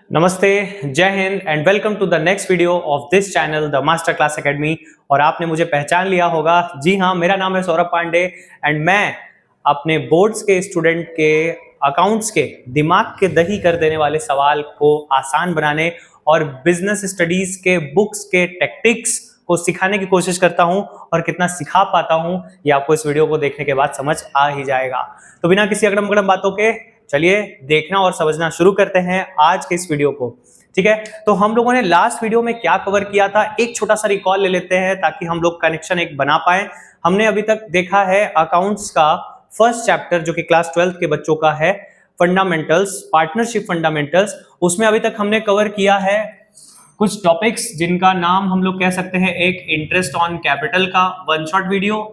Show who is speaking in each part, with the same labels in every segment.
Speaker 1: नमस्ते, जय हिंद and welcome to the next video of this channel the master class academy. और आपने मुझे पहचान लिया होगा, जी हाँ, मेरा नाम है सौरभ पांडे एंड मैं अपने बोर्ड्स के स्टूडेंट के अकाउंट्स के दिमाग के दही कर देने वाले सवाल को आसान बनाने और बिजनेस स्टडीज के बुक्स के टेक्टिक्स को सिखाने की कोशिश करता हूं। और कितना सिखा पाता हूं ये आपको इस वीडियो को देखने के बाद समझ आ ही जाएगा। तो बिना किसी अगड़म बगड़म बातों के चलिए देखना और समझना शुरू करते हैं आज के इस वीडियो को। ठीक है, तो हम लोगों ने लास्ट वीडियो में क्या कवर किया था, एक छोटा सा रिकॉल ले लेते हैं ताकि हम लोग कनेक्शन एक बना पाए। हमने अभी तक देखा है अकाउंट्स का फर्स्ट चैप्टर जो कि क्लास 12th के बच्चों का है, फंडामेंटल्स, पार्टनरशिप फंडामेंटल्स। उसमें अभी तक हमने कवर किया है कुछ टॉपिक्स जिनका नाम हम लोग कह सकते हैं, एक इंटरेस्ट ऑन कैपिटल का वन शॉट वीडियो,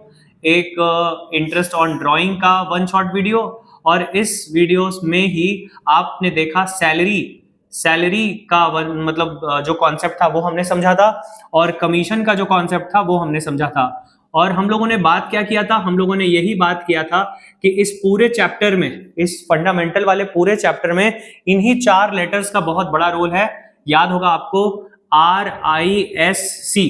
Speaker 1: एक इंटरेस्ट ऑन ड्राइंग का वन शॉट वीडियो, और इस वीडियोस में ही आपने देखा सैलरी का मतलब जो कॉन्सेप्ट था वो हमने समझा था, और कमीशन का जो कॉन्सेप्ट था वो हमने समझा था। और हम लोगों ने बात क्या किया था, हम लोगों ने यही बात किया था कि इस पूरे चैप्टर में, इस फंडामेंटल वाले पूरे चैप्टर में इन्हीं 4 लेटर्स का बहुत बड़ा रोल है। याद होगा आपको, RISC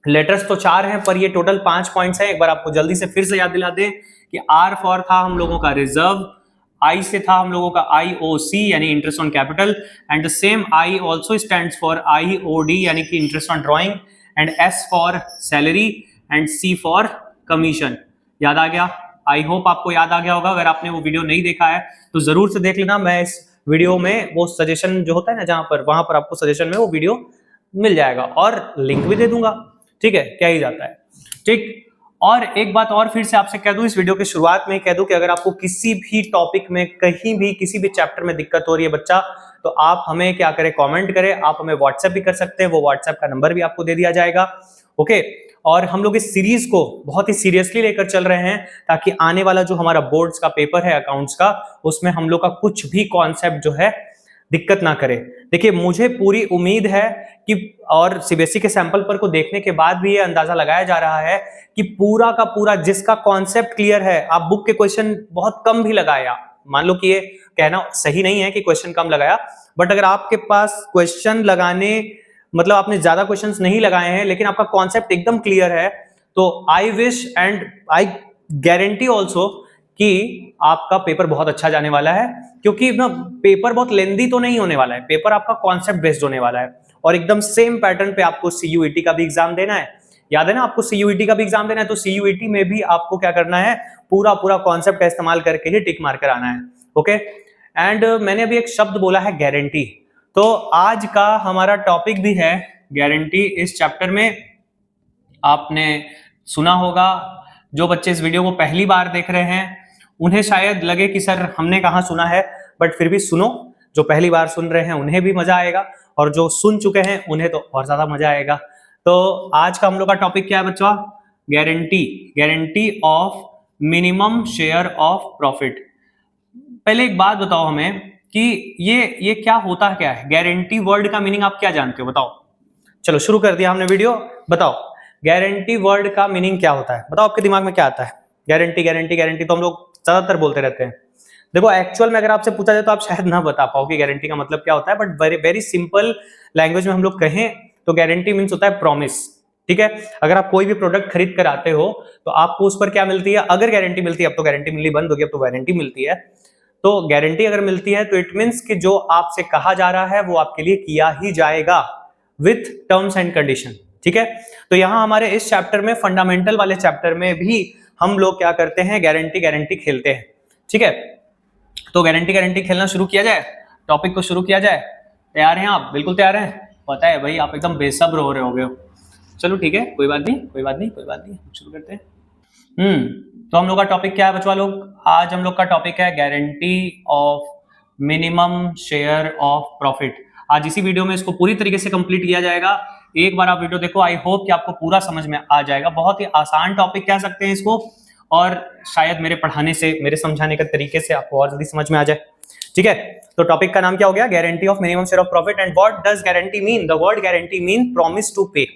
Speaker 1: लेटर्स तो 4 हैं पर ये टोटल 5 पॉइंट्स हैं। एक बार आपको जल्दी से फिर से याद दिला दें कि R फॉर था हम लोगों का रिजर्व, I से था हम लोगों का IOC यानी interest on capital, and the same I also stands for IOD यानी कि interest on drawing, and S for salary and C for commission. याद आ गया? आई होप आपको याद आ गया होगा। अगर आपने वो वीडियो नहीं देखा है तो जरूर से देख लेना। मैं इस वीडियो में वो सजेशन जो होता है ना, जहां पर वहां पर आपको सजेशन में वो वीडियो मिल जाएगा और लिंक भी दे दूंगा। ठीक है, क्या ही जाता है। ठीक, और एक बात और फिर से आपसे कह दूं, इस वीडियो के शुरुआत में कह दूं कि अगर आपको किसी भी टॉपिक में, कहीं भी, किसी भी चैप्टर में दिक्कत हो रही है बच्चा, तो आप हमें क्या करें, कमेंट करें। आप हमें व्हाट्सएप भी कर सकते हैं, वो व्हाट्सएप का नंबर भी आपको दे दिया जाएगा। ओके, और हम लोग इस सीरीज को बहुत ही सीरियसली लेकर चल रहे हैं ताकि आने वाला जो हमारा बोर्ड्स का पेपर है अकाउंट्स का, उसमें हम लोग का कुछ भी कॉन्सेप्ट जो है दिक्कत ना करे। देखिए, मुझे पूरी उम्मीद है कि, और सीबीएसई के सैंपल पर को देखने के बाद भी ये अंदाजा लगाया जा रहा है कि पूरा का पूरा जिसका कॉन्सेप्ट क्लियर है, आप बुक के क्वेश्चन बहुत कम भी लगाया, मान लो कि ये कहना सही नहीं है कि क्वेश्चन कम लगाया, बट अगर आपके पास क्वेश्चन लगाने मतलब आपने ज्यादा क्वेश्चंस नहीं लगाए हैं लेकिन आपका कॉन्सेप्ट एकदम क्लियर है, तो I wish and I guarantee also कि आपका पेपर बहुत अच्छा जाने वाला है। क्योंकि ना, पेपर बहुत लेंदी तो नहीं होने वाला है, पेपर आपका कॉन्सेप्ट बेस्ड होने वाला है और एकदम सेम पैटर्न पे आपको CUET का भी एग्जाम देना है। याद है ना, आपको CUET का भी एग्जाम देना है, तो CUET में भी आपको क्या करना है, पूरा पूरा कॉन्सेप्ट का इस्तेमाल करके ही टिक मार कर आना है। ओके, एंड मैंने अभी एक शब्द बोला है, गारंटी। तो आज का हमारा टॉपिक भी है गारंटी। इस चैप्टर में आपने सुना होगा, जो बच्चे इस वीडियो को पहली बार देख रहे हैं उन्हें शायद लगे कि सर हमने कहाँ सुना है, बट फिर भी सुनो। जो पहली बार सुन रहे हैं उन्हें भी मजा आएगा और जो सुन चुके हैं उन्हें तो और ज्यादा मजा आएगा। तो आज का हम लोग का टॉपिक क्या है बच्चों? Guarantee. Guarantee of minimum share of profit. पहले एक बात बताओ हमें कि ये क्या होता है, क्या है गारंटी? वर्ड का मीनिंग आप क्या जानते हो, बताओ। चलो शुरू कर दिया हमने वीडियो। बताओ गारंटी वर्ड का मीनिंग क्या होता है, बताओ आपके दिमाग में क्या आता है? गारंटी गारंटी गारंटी तो हम लोग ज्यादातर बोलते रहते हैं। देखो, एक्चुअल में अगर आपसे पूछा जाए तो आप शायद ना बता पाओ कि गारंटी का मतलब क्या होता है, but very very simple language में हम लोग कहें तो गारंटी मीन्स होता है प्रॉमिस। ठीक है, अगर आप कोई भी प्रोडक्ट खरीद कर आते हो तो आपको उस पर क्या मिलती है? अगर गारंटी मिलती है, अब तो गारंटी मिलनी बंद हो गई, अब तो वारंटी मिलती है। तो गारंटी अगर मिलती है तो इट मीन्स कि जो आपसे कहा जा रहा है वो आपके लिए किया ही जाएगा विथ टर्म्स एंड कंडीशन। ठीक है, तो यहां हमारे इस चैप्टर में, फंडामेंटल वाले चैप्टर में भी हम लोग क्या करते हैं, गारंटी गारंटी खेलते हैं। ठीक है, तो गारंटी गारंटी खेलना शुरू किया जाए, टॉपिक को शुरू किया जाए। तैयार हैं आप? बिल्कुल तैयार हैं? पता है भाई, आप एकदम बेसब्र हो रहे होगे। चलो ठीक है, कोई बात नहीं कोई बात नहीं कोई बात नहीं, शुरू करते हैं। तो हम लोग का टॉपिक क्या है बच्चों लोग? आज हम लोग का टॉपिक है guarantee of minimum share of profit. आज इसी वीडियो में इसको पूरी तरीके से कंप्लीट किया जाएगा। एक बार आप वीडियो देखो, आई होप कि आपको पूरा समझ में आ जाएगा। बहुत ही आसान टॉपिक कह सकते हैं इसको, और शायद मेरे पढ़ाने से, मेरे समझाने के तरीके से आपको और जल्दी समझ में आ जाए। ठीक है, तो टॉपिक का नाम क्या हो गया? Guarantee of minimum share of profit. And what does guarantee mean? The word guarantee mean promise to pay.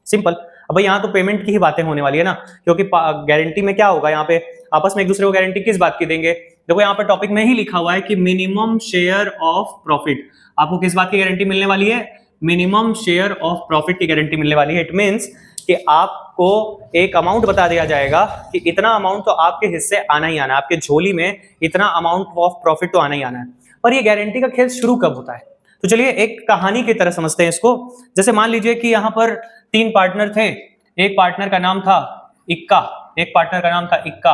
Speaker 1: Simple. अब भाई यहाँ तो पेमेंट की ही बातें होने वाली है ना, क्योंकि गारंटी में क्या होगा, यहाँ पे आपस में एक दूसरे को गारंटी किस बात की देंगे? देखो यहाँ पर टॉपिक में ही लिखा हुआ है कि मिनिमम शेयर ऑफ प्रॉफिट, आपको किस बात की गारंटी मिलने वाली है? मिनिमम शेयर ऑफ प्रॉफिट की गारंटी मिलने वाली है। इट मींस कि आपको एक अमाउंट बता दिया जाएगा कि इतना अमाउंट तो आपके हिस्से आना ही आना है, आपके झोली में इतना अमाउंट ऑफ प्रॉफिट तो आना ही आना है। पर ये गारंटी का खेल शुरू कब होता है? तो चलिए एक कहानी की तरह समझते हैं इसको। जैसे मान लीजिए कि यहाँ पर 3 पार्टनर थे, एक पार्टनर का नाम था इक्का, एक पार्टनर का नाम था इक्का,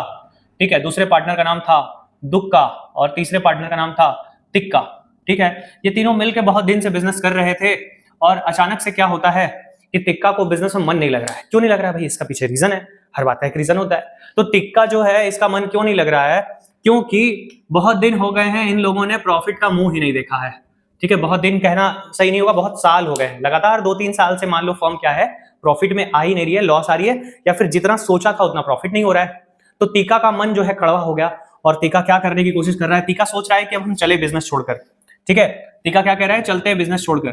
Speaker 1: ठीक है, दूसरे पार्टनर का नाम था दुक्का और तीसरे पार्टनर का नाम था तिक्का, ठीक है। ये तीनों मिलकर बहुत दिन से बिजनेस कर रहे थे और अचानक से क्या होता है कि तिक्का को बिजनेस में मन नहीं लग रहा है। क्यों नहीं लग रहा है भाई? इसका पीछे रीजन है, हर बात का एक रीजन होता है। तो तिक्का जो है इसका मन क्यों नहीं लग रहा है? क्योंकि बहुत दिन हो गए हैं इन लोगों ने प्रॉफिट का मुंह ही नहीं देखा है, ठीक है। बहुत दिन कहना सही नहीं होगा, बहुत साल हो गए, लगातार 2-3 साल से मान लो फर्म क्या है, प्रॉफिट में आ ही नहीं रही है, लॉस आ रही है, या फिर जितना सोचा था उतना प्रॉफिट नहीं हो रहा है। तो तिक्का का मन जो है कड़वा हो गया और तिक्का क्या करने की कोशिश कर रहा है? तिक्का सोच रहा है कि अब हम चले बिजनेस छोड़कर, ठीक है। तिक्का क्या कह रहा है? चलते हैं बिजनेस छोड़कर।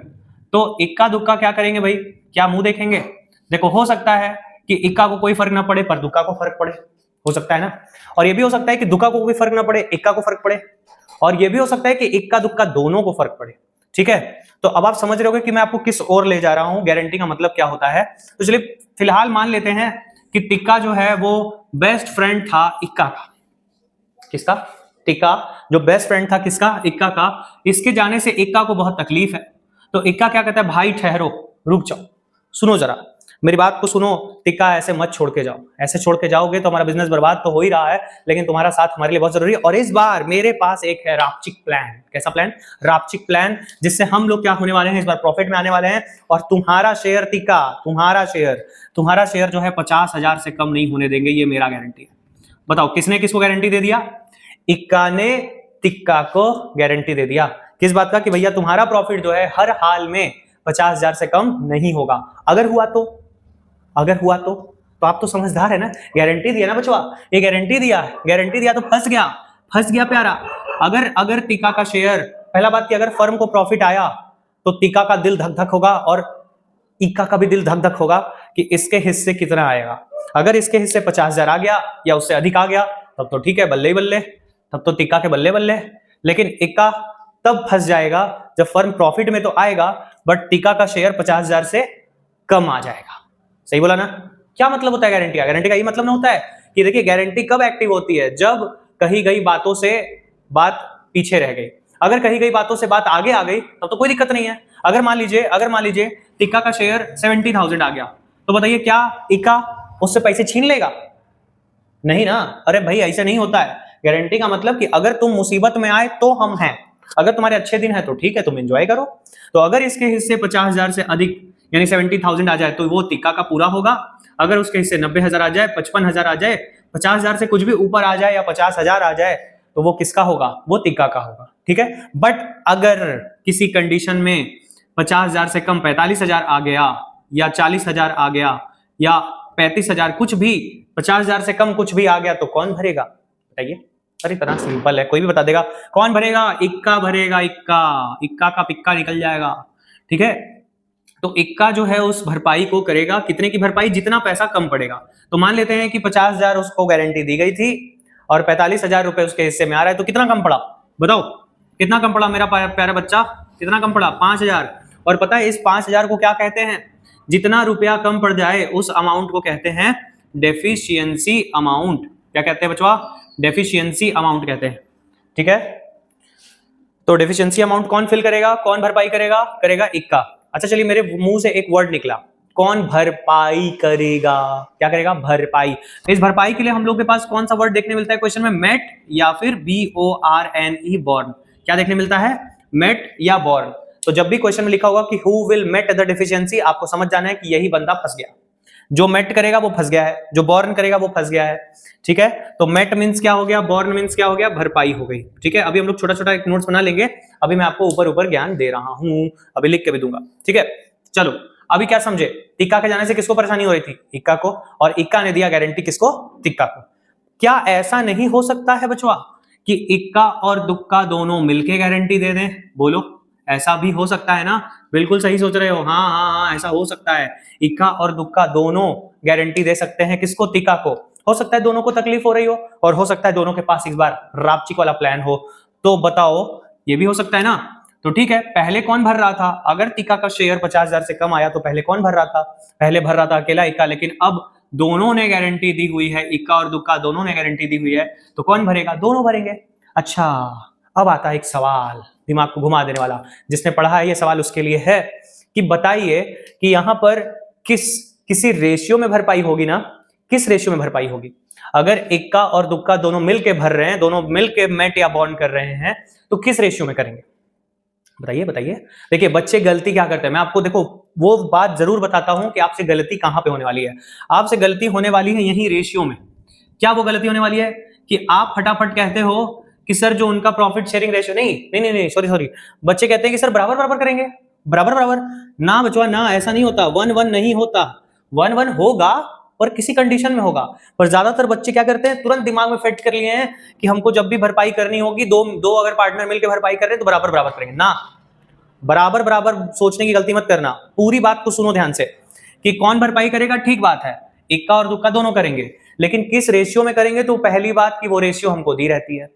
Speaker 1: तो इक्का दुक्का क्या करेंगे भाई? क्या मुंह देखेंगे? देखो हो सकता है कि इक्का को कोई फर्क ना पड़े पर दुक्का को फर्क पड़े, हो सकता है ना। और ये भी हो सकता है कि दुक्का को कोई फर्क ना पड़े, इक्का को फर्क पड़े, और ये भी हो सकता है कि इक्का दुक्का दोनों को फर्क पड़े, ठीक है। तो अब आप समझ रहे होगे कि मैं आपको किस ओर ले जा रहा हूं, गारंटी का मतलब क्या होता है। तो चलिए फिलहाल मान लेते हैं कि तिक्का जो है वो बेस्ट फ्रेंड था इक्का का। किसका? तिक्का जो बेस्ट फ्रेंड था किसका? इक्का का। इसके जाने से इक्का को बहुत तकलीफ है। तो इक्का क्या कहता है? भाई ठहरो, रुक जाओ, सुनो जरा मेरी बात को सुनो, तिक्का ऐसे मत छोड़ के जाओ, ऐसे छोड़ के जाओगे तो हमारा बिजनेस बर्बाद तो हो ही रहा है, लेकिन तुम्हारा साथ हमारे लिए बहुत जरूरी है। और इस बार मेरे पास एक है रापचिक प्लान। कैसा प्लान? रापचिक प्लान, जिससे हम लोग क्या होने वाले हैं, इस बार प्रॉफिट में आने वाले हैं। और तुम्हारा शेयर तिक्का, तुम्हारा शेयर जो है 50,000 से कम नहीं होने देंगे, ये मेरा गारंटी है। बताओ किसने किसको गारंटी दे दिया? इक्का ने तिक्का को गारंटी दे दिया। किस बात का? कि भैया तुम्हारा प्रॉफिट जो है हर हाल में 50,000 से कम नहीं होगा। अगर हुआ तो आप तो समझदार है ना, गारंटी दिया ना बचवा, ये गारंटी दिया तो फंस गया प्यारा। अगर तिक्का का शेयर, पहला बात कि अगर फर्म को प्रॉफिट आया तो तिक्का का दिल धक धक होगा और इक्का का भी दिल धक धक होगा कि इसके हिस्से कितना आएगा। अगर इसके हिस्से 50,000 आ गया या उससे अधिक आ गया तब तो ठीक है, बल्ले ही बल्ले, तब तो तिक्का के बल्ले बल्ले। लेकिन इक्का तब फंस जाएगा जब फर्म प्रॉफिट में तो आएगा बट तिक्का का शेयर 50,000 से कम आ जाएगा। सही बोला ना? क्या मतलब होता है गारंटी का? गारंटी का ये मतलब ना होता है कि देखिए गारंटी कब एक्टिव होती है? जब कही गई बातों से बात पीछे रह गई। अगर कही गई बातों से बात आगे आ गई तब तो कोई दिक्कत नहीं है। अगर मान लीजिए तिक्का का शेयर 70,000 आ गया तो बताइए क्या इक्का उससे पैसे छीन लेगा? नहीं ना। अरे भाई ऐसा नहीं होता है। गारंटी का मतलब कि अगर तुम मुसीबत में आए तो हम हैं, अगर तुम्हारे अच्छे दिन है तो ठीक है, तुम एंजॉय करो। तो अगर इसके हिस्से 50,000 से अधिक यानी 70,000 आ जाए तो वो तिक्का का पूरा होगा। अगर उसके हिस्से 90,000 आ जाए, 55,000 आ जाए, 50,000 से कुछ भी ऊपर आ जाए या 50,000 आ जाए तो वो किसका होगा? वो तिक्का का होगा, ठीक है। बट अगर किसी कंडीशन में 50,000 से कम 45,000 आ गया या 40,000 आ गया या 35,000, कुछ भी 50,000 से कम कुछ भी आ गया तो कौन भरेगा? बताइए। अरे इतना सिंपल है, कोई भी बता देगा। कौन भरेगा? इक्का भरेगा। इक्का का पिक्का निकल जाएगा, ठीक है। तो इक्का जो है उस भरपाई को करेगा। कितने की भरपाई? जितना पैसा कम पड़ेगा। तो मान लेते हैं कि 50,000 उसको गारंटी दी गई थी और 45,000 रुपए उसके हिस्से में आ रहा है, तो कितना कम पड़ा? बताओ कितना कम पड़ा मेरा प्यारा बच्चा? कितना कम पड़ा? 5,000। और पता है इस 5,000 को क्या कहते हैं? जितना रुपया कम पड़ जाए उस अमाउंट को कहते हैं डेफिशिएंसी अमाउंट। क्या कहते हैं बचवा? डेफिशिएंसी अमाउंट कहते हैं, ठीक है। तो डेफिशिएंसी अमाउंट कौन फिल करेगा? कौन भरपाई करेगा? करेगा इक्का। अच्छा चलिए मेरे मुंह से एक वर्ड निकला, कौन भरपाई करेगा? क्या करेगा? भरपाई। इस भरपाई के लिए हम लोग के पास कौन सा वर्ड देखने मिलता है क्वेश्चन में? मेट या फिर BORNE, बॉर्न। क्या देखने मिलता है? मेट या बॉर्न। तो जब भी क्वेश्चन में लिखा होगा कि who will met the deficiency, आपको समझ जाना है कि यही बंदा फंस गया। जो मेट करेगा वो फंस गया है, जो बॉर्न करेगा वो फंस गया है, ठीक है। तो मेट मींस क्या हो गया? बॉर्न मींस क्या हो गया? भरपाई हो गई, ठीक है। अभी हम लोग छोटा छोटा एक नोट्स बना लेंगे, अभी मैं आपको ऊपर ऊपर ज्ञान दे रहा हूं, अभी लिख के भी दूंगा, ठीक है। चलो अभी क्या समझे? तिक्का के जाने से किसको परेशानी हो रही थी? इक्का को। और इक्का ने दिया गारंटी किसको? तिक्का को। क्या ऐसा नहीं हो सकता है बचवा कि इक्का और दुक्का दोनों मिलके गारंटी दे दें? बोलो, ऐसा भी हो सकता है ना? बिल्कुल सही सोच रहे हो। हाँ हाँ हाँ, ऐसा हो सकता है। इक्का और दुक्का दोनों गारंटी दे सकते हैं किसको? तिक्का को। हो सकता है दोनों को तकलीफ हो रही हो, और हो सकता है दोनों के पास इस बार रापचिक वाला प्लान हो। तो बताओ, ये भी हो सकता है ना। तो ठीक है, पहले कौन भर रहा था? अगर टिका का शेयर 50,000 से कम आया तो पहले कौन भर रहा था? पहले भर रहा था अकेला इक्का, लेकिन अब दोनों ने गारंटी दी हुई है, इक्का और दुक्का दोनों ने गारंटी दी हुई है, तो कौन भरेगा? दोनों भरेंगे। अच्छा, अब आता है एक सवाल दिमाग को घुमा देने वाला, जिसने पढ़ा है ये सवाल उसके लिए है कि बताइए कि यहां पर किसी रेशियो में भरपाई होगी ना? किस रेशियो में भरपाई होगी? अगर इक्का और दुक्का दोनों मिलके भर रहे हैं, दोनों मिलके मेट या बॉन्ड कर रहे हैं, तो किस रेशियो में करेंगे? बताइए बताइए। देखिए बच्चे गलती क्या करते हैं, मैं आपको देखो वो बात जरूर बताता हूं कि आपसे गलती कहां पे होने वाली है। आपसे गलती होने वाली है यही रेशियो में। क्या वो गलती होने वाली है कि आप फटाफट कहते हो कि सर जो उनका प्रॉफिट शेयरिंग रेशियो, नहीं सॉरी, बच्चे कहते हैं कि सर बराबर बराबर करेंगे, बराबर बराबर। ना बचवा ना, ऐसा नहीं होता, 1-1 नहीं होता। 1-1 होगा पर किसी कंडीशन में होगा। पर ज्यादातर बच्चे क्या करते हैं, तुरंत दिमाग में फिट कर लिए हैं कि हमको जब भी भरपाई करनी होगी, दो अगर पार्टनर मिलकर भरपाई कर रहे हैं तो बराबर बराबर करेंगे। ना, बराबर बराबर सोचने की गलती मत करना। पूरी बात को सुनो ध्यान से कि कौन भरपाई करेगा, ठीक बात है, इक्का और दुक्का दोनों करेंगे, लेकिन किस रेशियो में करेंगे? तो पहली बात कि वो रेशियो हमको दी रहती है।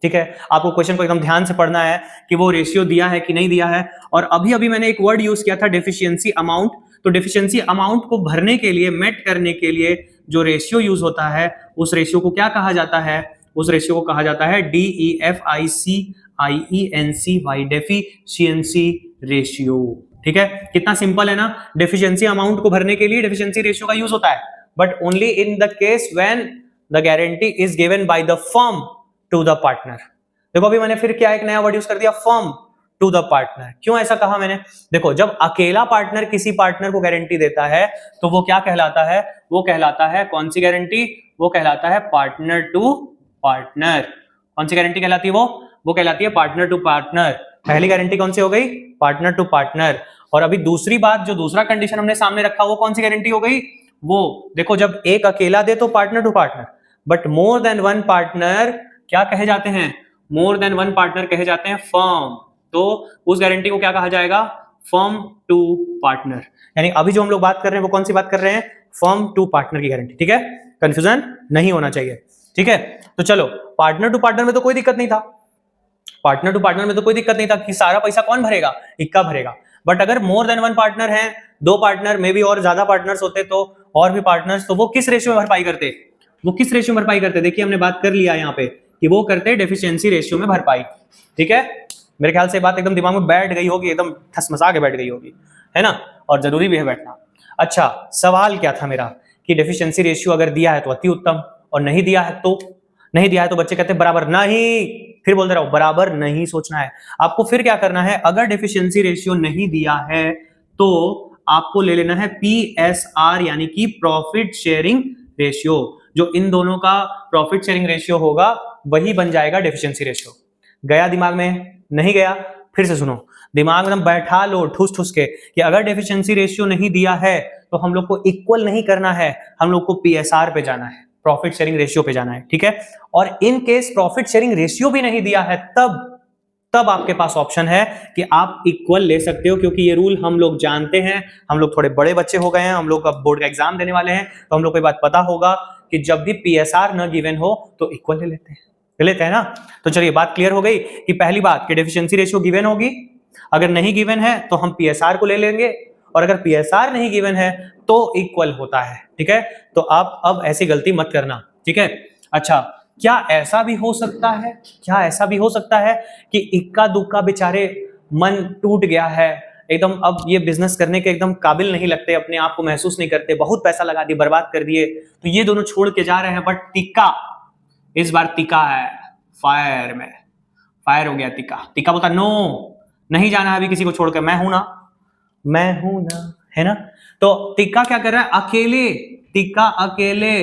Speaker 1: ठीक है, आपको क्वेश्चन को एकदम ध्यान से पढ़ना है कि वो रेशियो दिया है कि नहीं दिया है। और अभी अभी मैंने एक वर्ड यूज किया था, डेफिशिएंसी अमाउंट। तो डेफिशिएंसी अमाउंट को भरने के लिए, मेट करने के लिए जो रेशियो यूज होता है, उस रेशियो को क्या कहा जाता है? उस रेशियो को कहा जाता है DEFICIENCY, डेफिशिएंसी रेशियो। ठीक है, कितना सिंपल है ना। डेफिशिएंसी अमाउंट को भरने के लिए डेफिशिएंसी रेशियो का यूज होता है, but only in the case when the guarantee is given by the firm to the partner. देखो अभी मैंने फिर क्या एक नया वर्ड यूज कर दिया, फर्म टू द पार्टनर। क्यों ऐसा कहा मैंने? देखो जब अकेला पार्टनर किसी पार्टनर को गारंटी देता है तो वो क्या कहलाता है? वो कहलाता है कौन सी गारंटी? वो कहलाता है पार्टनर टू पार्टनर। कौन सी गारंटी कहलाती है? वो कहलाती है पार्टनर टू पार्टनर। पहली गारंटी कौन सी हो गई? Partner to partner. और अभी दूसरी बात, जो दूसरा कंडीशन हमने सामने रखा, वो कौन सी गारंटी हो गई? वो देखो जब एक अकेला दे तो partner to partner, but more than one partner क्या कहे जाते हैं? मोर देन वन पार्टनर कहे जाते हैं फर्म। तो उस गारंटी को क्या कहा जाएगा? Firm to partner. यानी अभी जो हम लोग बात कर रहे हैं वो कौन सी बात कर रहे हैं? फर्म टू पार्टनर की गारंटी। ठीक है, कंफ्यूजन नहीं होना चाहिए। ठीक है, तो चलो, पार्टनर टू पार्टनर में तो कोई दिक्कत नहीं था, पार्टनर टू पार्टनर में तो कोई दिक्कत नहीं था कि सारा पैसा कौन भरेगा? इक्का भरेगा। बट अगर मोर देन वन पार्टनर है, दो पार्टनर में भी और ज्यादा पार्टनर्स होते तो, और भी पार्टनर्स, तो वो किस रेशियो में भरपाई करते? वो किस रेशियो में भरपाई करते? देखिए हमने बात कर लिया यहाँ पे कि वो करते डेफिशिएंसी रेशियो में भरपाई। ठीक है, मेरे ख्याल से बात एकदम दिमाग में बैठ गई होगी, एकदम ठसमसा के बैठ गई होगी, है ना, और जरूरी भी है बैठना। अच्छा, सवाल क्या था मेरा कि डेफिशिएंसी रेशियो अगर दिया है तो अति उत्तम, और नहीं दिया है तो? नहीं दिया है तो बच्चे कहते हैं बराबर नहीं, फिर बोलते रहो बराबर नहीं सोचना है आपको। फिर क्या करना है? अगर डेफिशिएंसी रेशियो नहीं दिया है तो आपको ले लेना है PSR, यानी कि प्रॉफिट शेयरिंग रेशियो। जो इन दोनों का प्रॉफिट शेयरिंग रेशियो होगा वही बन जाएगा डेफिशिएंसी रेशियो। गया दिमाग में? नहीं गया? फिर से सुनो, दिमाग में बैठा लो ठूस ठूस के कि अगर डेफिशिएंसी रेशियो नहीं दिया है तो हम लोग को इक्वल नहीं करना है, हम लोग को PSR पे जाना है, प्रॉफिट शेयरिंग रेशियो पे जाना है। ठीक है, और in case profit sharing ratio भी नहीं दिया है, तब आपके पास ऑप्शन है कि आप इक्वल ले सकते हो, क्योंकि ये रूल हम लोग जानते हैं, हम लोग थोड़े बड़े बच्चे हो गए हैं, हम लोग अब बोर्ड का एग्जाम देने वाले हैं, तो हम लोग को ये बात पता होगा कि जब भी PSR न गिवन हो तो इक्वल ले लेते हैं ना। तो चलिए बात क्लियर हो गई कि पहली बात कि डेफिशिएंसी रेशियो गिवन होगी, अगर नहीं गिवन है तो हम PSR को ले लेंगे, और अगर PSR नहीं गिवन है तो इक्वल होता है। ठीक है, तो आप अब ऐसी गलती मत करना। ठीक है, अच्छा, क्या ऐसा भी हो सकता है, क्या ऐसा भी हो सकता है कि इक्का दुक्का बेचारे मन टूट गया है एकदम, अब ये बिजनेस करने के एकदम काबिल नहीं लगते, अपने आप को महसूस नहीं करते, बहुत पैसा लगा दिए, बर्बाद कर दिए, तो ये दोनों छोड़ के जा रहे हैं, बट टिक्का इस बार टिका है फायर में, फायर हो गया टिका। टिका बोलता नो, नहीं जाना है अभी किसी को छोड़कर, मैं हूं ना, है ना। तो टिक्का क्या कर रहा है? अकेले, टिक्का अकेले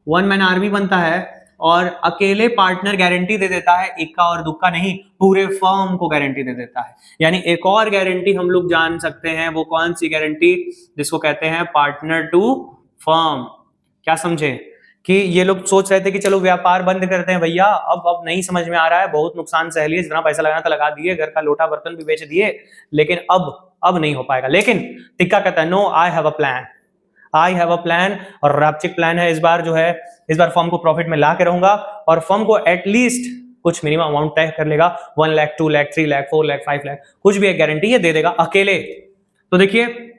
Speaker 1: वन मैन आर्मी बनता है और अकेले पार्टनर गारंटी दे देता है, इक्का और दुक्का नहीं, पूरे फर्म को गारंटी दे देता है। यानी एक और गारंटी हम लोग जान सकते हैं, वो कौन सी गारंटी? जिसको कहते हैं पार्टनर टू फर्म। क्या समझे कि ये लोग सोच रहे थे कि चलो व्यापार बंद करते हैं भैया, अब नहीं समझ में आ रहा है, बहुत नुकसान सह लिए, जितना पैसा लगाना था लगा दिए, घर का लोटा बर्तन भी बेच दिए, लेकिन अब नहीं हो पाएगा। लेकिन टिक्का कहता है no, I have a plan, I have a plan, और रैप्चिक प्लान है इस बार जो है, इस बार फर्म को प्रॉफिट में ला के रहूंगा और फर्म को एटलीस्ट कुछ मिनिमम अमाउंट तय कर लेगा, 1 लाख, 2 लाख, 3 लाख, 4 लाख, 5 लाख, कुछ भी एक गारंटी ये दे देगा अकेले। तो देखिए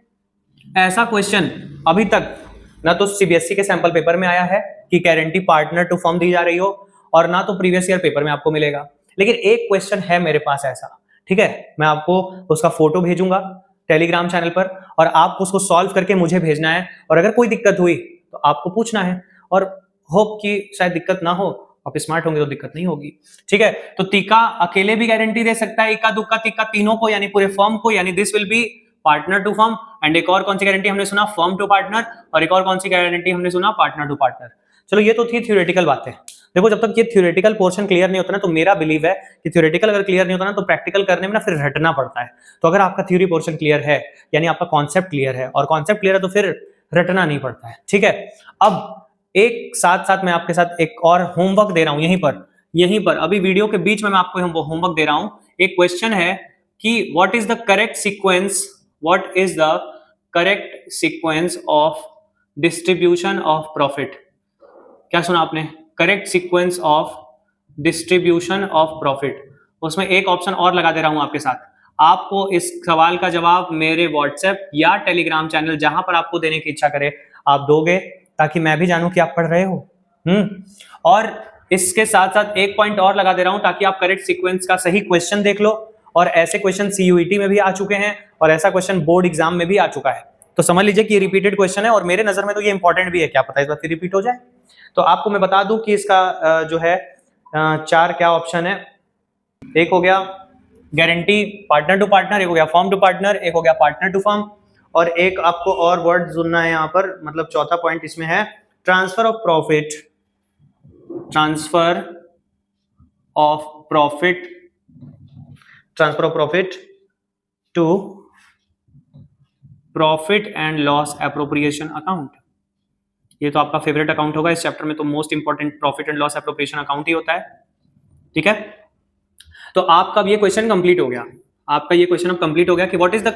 Speaker 1: ऐसा क्वेश्चन अभी तक ना तो सीबीएसई के सैंपल पेपर में आया है कि गारंटी पार्टनर टू फर्म दी जा रही हो, और ना तो प्रीवियस ईयर पेपर में आपको मिलेगा, लेकिन एक क्वेश्चन है मेरे पास ऐसा, ठीक है, मैं आपको उसका फोटो भेजूंगा टेलीग्राम चैनल पर और आपको उसको सॉल्व करके मुझे भेजना है, और अगर कोई दिक्कत हुई तो आपको पूछना है, और होप कि शायद दिक्कत ना हो, आप स्मार्ट होंगे तो दिक्कत नहीं होगी, ठीक है। तो तीका अकेले भी गारंटी दे सकता है, इक्का दुक्का तिक्का तीनों को, यानी पूरे फर्म को, यानी this will be partner to firm. And एक और कौन सी गारंटी हमने सुना, फर्म टू पार्टनर, और एक और कौन सी गारंटी हमने सुना, पार्टनर टू पार्टनर। चलो ये तो थी थ्योरेटिकल बातें। देखो जब तक ये थ्योरेटिकल पोर्शन क्लियर नहीं होता ना, तो मेरा बिलीव है कि थ्योरेटिकल अगर क्लियर नहीं होता ना तो प्रैक्टिकल करने में ना फिर रटना पड़ता है। तो अगर आपका थ्योरी पोर्शन क्लियर है, यानी आपका कॉन्सेप्ट क्लियर है, और कॉन्सेप्ट क्लियर है तो फिर रटना नहीं पड़ता है, ठीक है। अब एक साथ साथ मैं आपके साथ एक और होमवर्क दे रहा हूं यहीं पर अभी वीडियो के बीच में मैं आपको होमवर्क दे रहा हूं। एक क्वेश्चन है कि what is the correct sequence of distribution of profit. क्या सुना आपने, correct sequence of distribution of profit. उसमें एक ऑप्शन और लगा दे रहा हूं आपके साथ, आपको इस सवाल का जवाब मेरे व्हाट्सएप या टेलीग्राम चैनल जहां पर आपको देने की इच्छा करे आप दोगे, ताकि मैं भी जानूं कि आप पढ़ रहे हो। और इसके साथ साथ एक पॉइंट और लगा दे रहा हूं ताकि आप करेक्ट सीक्वेंस का सही क्वेश्चन देख लो, और ऐसे क्वेश्चन सीयूईटी में भी आ चुके हैं और ऐसा क्वेश्चन बोर्ड एग्जाम में भी आ चुका है, तो समझ लीजिए कि ये रिपीटेड क्वेश्चन है, और मेरे नजर में तो ये इंपॉर्टेंट भी है, क्या पता इस बार फिर रिपीट हो जाए। तो आपको मैं बता दूं कि इसका जो है 4 क्या ऑप्शन है। एक हो गया गारंटी पार्टनर टू पार्टनर, एक हो गया फर्म टू पार्टनर, एक हो गया पार्टनर टू फर्म, और एक आपको और वर्ड सुनना है यहाँ पर, मतलब चौथा पॉइंट इसमें है transfer of profit to profit and loss appropriation account. ये तो आपका फेवरेट अकाउंट होगा इस चैप्टर में, तो most important profit and loss appropriation account ही होता है, ठीक है। तो आपका ये क्वेश्चन कंप्लीट हो गया, कि what is the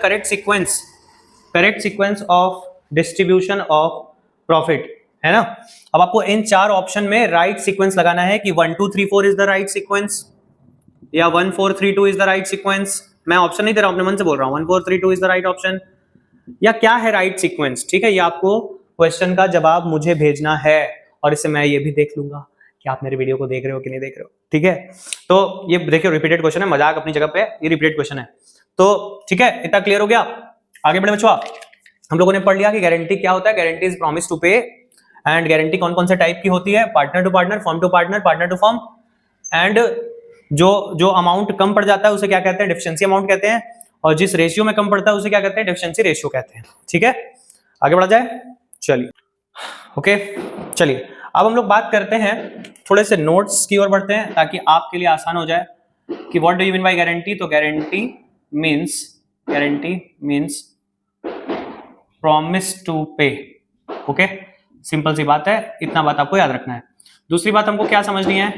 Speaker 1: correct sequence of distribution of profit, है ना। अब आपको इन 4 ऑप्शन में राइट सीक्वेंस लगाना है कि 1 2 3 4 इज द राइट सीक्वेंस, या 1 4 3 2 इज द राइट सीक्वेंस। मैं ऑप्शन नहीं दे रहा हूं, अपने मन से बोल रहा हूं, 1 4 3 2 इज द राइट ऑप्शन, या क्या है राइट सीक्वेंस, ठीक है। ये आपको क्वेश्चन का जवाब मुझे भेजना है, और इससे मैं ये भी देख लूंगा कि आप मेरे वीडियो को देख रहे हो कि नहीं देख रहे हो, ठीक है। तो ये देखिए रिपीटेड क्वेश्चन है, मजाक अपनी जगह पे, ये रिपीटेड क्वेश्चन है, तो ठीक है, इतना क्लियर हो गया। आगे बढ़े बच्चों, हम लोगों ने पढ़ लिया कि गारंटी क्या होता है, guarantee is promise to pay, and guarantee कौन कौन से टाइप की होती है, partner to partner, firm to partner, partner to firm, and जो अमाउंट कम पड़ जाता है उसे क्या कहते हैं, डेफिशिएंसी अमाउंट कहते हैं, और जिस रेशियो में कम पड़ता है उसे क्या कहते हैं, डेफिशिएंसी रेशियो कहते हैं, ठीक है। आगे बढ़ा जाए, चलिए ओके, चलिए अब हम लोग बात करते हैं, थोड़े से नोट्स की ओर बढ़ते हैं ताकि आपके लिए आसान हो जाए कि what do you mean by guarantee. तो गारंटी मींस प्रॉमिस टू पे, ओके, सिंपल सी बात है, इतना बात आपको याद रखना है। दूसरी बात हमको क्या समझनी है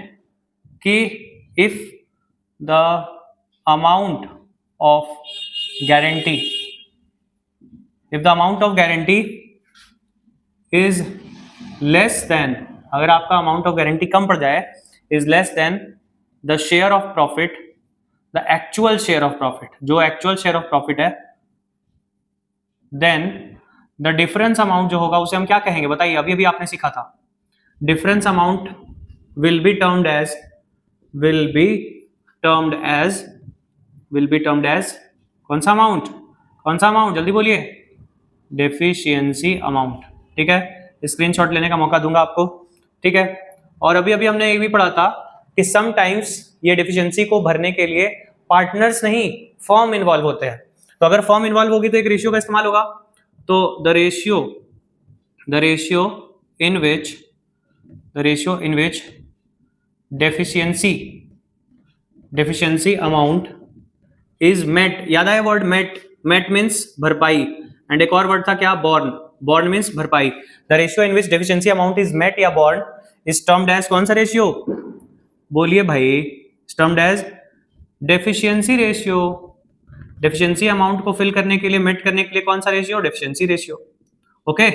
Speaker 1: कि if the amount of guarantee is less than, अगर आपका अमाउंट ऑफ गारंटी कम पड़ जाए, is less than the share of profit, the actual share of profit, जो एक्चुअल शेयर ऑफ प्रॉफिट है, देन द डिफरेंस अमाउंट जो होगा उसे हम क्या कहेंगे बताइए, अभी अभी आपने सीखा था, difference amount will be termed as कौन सा अमाउंट जल्दी बोलिए, डेफिशिएंसी अमाउंट, ठीक है। स्क्रीनशॉट लेने का मौका दूंगा आपको, ठीक है। और अभी अभी हमने ये भी पढ़ा था कि समटाइम्स ये डेफिशिएंसी को भरने के लिए पार्टनर्स नहीं फर्म इन्वॉल्व होते हैं, तो अगर फर्म इन्वॉल्व होगी तो एक रेशियो का इस्तेमाल होगा, तो the ratio in which deficiency amount is met, याद आया वर्ड मेट मीन्स भरपाई, एंड एक और वर्ड था क्या, बॉर्न मीन्स भरपाई। The ratio in which deficiency amount is met या बॉर्न इज टर्म्ड एज कौन सा रेशियो, बोलिए भाई, termed as deficiency ratio. Deficiency amount को फिल करने के लिए, मेट करने के लिए कौन सा रेशियो, डेफिशिएंसी रेशियो, ओके।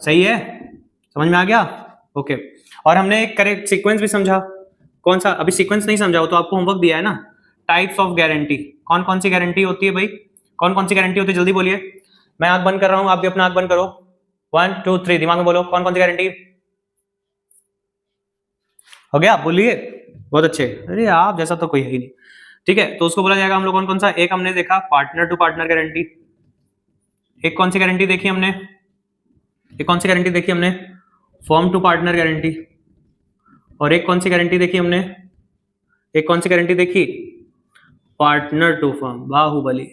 Speaker 1: सही है, समझ में आ गया? ओके। और हमने एक करेक्ट सीक्वेंस भी समझा। कौन सा? अभी सीक्वेंस नहीं समझा हो तो आपको होमवर्क दिया है ना, टाइप्स ऑफ गारंटी। कौन कौन सी गारंटी होती है भाई? कौन कौन सी गारंटी होती है, जल्दी बोलिए। मैं आंख बंद कर रहा हूं, आप भी अपना आंख बंद करो। 1 2 3 दिमाग में बोलो, कौन कौन सी गारंटी? हो गया, बोलिए। बहुत अच्छे, अरे आप जैसा तो कोई है ही नहीं। ठीक है, तो उसको बोला जाएगा हम लोग कौन कौन सा। एक हमने देखा पार्टनर टू पार्टनर गारंटी। एक कौन सी गारंटी देखी हमने? एक कौन सी गारंटी देखी हमने? Firm to partner guarantee. और एक कौन सी गारंटी देखी हमने? एक कौन सी गारंटी देखी? Partner to firm, Baahubali,